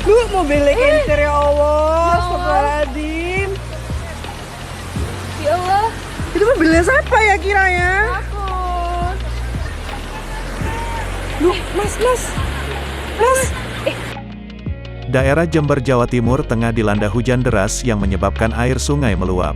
Duh, mobilnya kencer ya Allah. Astagfirullahaladzim. Ya Allah, Itu mobilnya siapa ya kiranya? takut. Duh, mas. Daerah Jember, Jawa Timur tengah dilanda hujan deras yang menyebabkan air sungai meluap.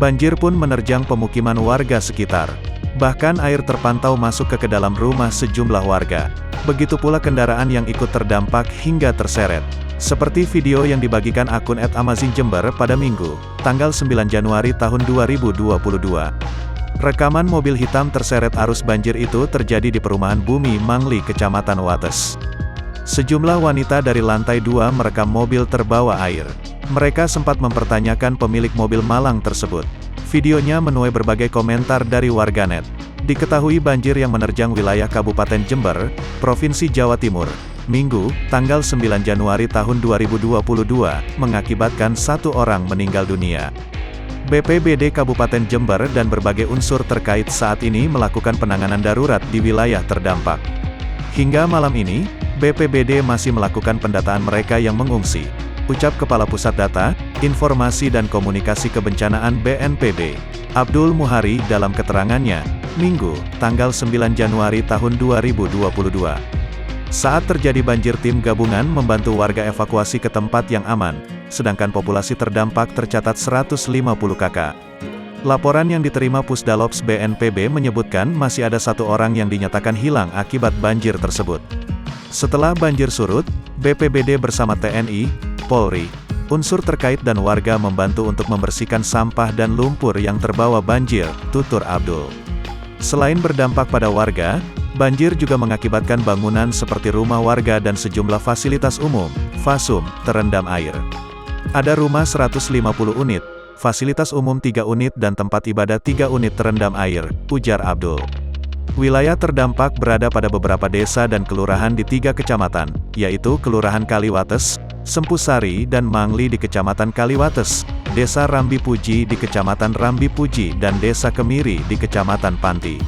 Banjir pun menerjang pemukiman warga sekitar. Bahkan air terpantau masuk ke dalam rumah sejumlah warga. Begitu pula kendaraan yang ikut terdampak hingga terseret. Seperti video yang dibagikan akun @amazinjember pada Minggu, tanggal 9 Januari tahun 2022. Rekaman mobil hitam terseret arus banjir itu terjadi di perumahan Bumi Mangli, Kecamatan Wates. Sejumlah wanita dari lantai 2 merekam mobil terbawa air. Mereka sempat mempertanyakan pemilik mobil malang tersebut. Videonya menuai berbagai komentar dari warganet. Diketahui banjir yang menerjang wilayah Kabupaten Jember, Provinsi Jawa Timur, Minggu, tanggal 9 Januari tahun 2022, mengakibatkan 1 orang meninggal dunia. BPBD Kabupaten Jember dan berbagai unsur terkait saat ini melakukan penanganan darurat di wilayah terdampak. Hingga malam ini, BPBD masih melakukan pendataan mereka yang mengungsi, ucap Kepala Pusat Data, Informasi dan Komunikasi Kebencanaan BNPB, Abdul Muhari dalam keterangannya, Minggu, tanggal 9 Januari tahun 2022. Saat terjadi banjir, tim gabungan membantu warga evakuasi ke tempat yang aman, sedangkan populasi terdampak tercatat 150 kakak. Laporan yang diterima Pusdalops BNPB menyebutkan masih ada 1 orang yang dinyatakan hilang akibat banjir tersebut. Setelah banjir surut, BPBD bersama TNI, Polri, unsur terkait dan warga membantu untuk membersihkan sampah dan lumpur yang terbawa banjir, tutur Abdul. Selain berdampak pada warga, banjir juga mengakibatkan bangunan seperti rumah warga dan sejumlah fasilitas umum, FASUM, terendam air. Ada rumah 150 unit, fasilitas umum 3 unit dan tempat ibadah 3 unit terendam air, ujar Abdul. Wilayah terdampak berada pada beberapa desa dan kelurahan di 3 kecamatan, yaitu Kelurahan Kaliwates, Sempusari dan Mangli di Kecamatan Kaliwates, Desa Rambi Puji di Kecamatan Rambi Puji dan Desa Kemiri di Kecamatan Panti.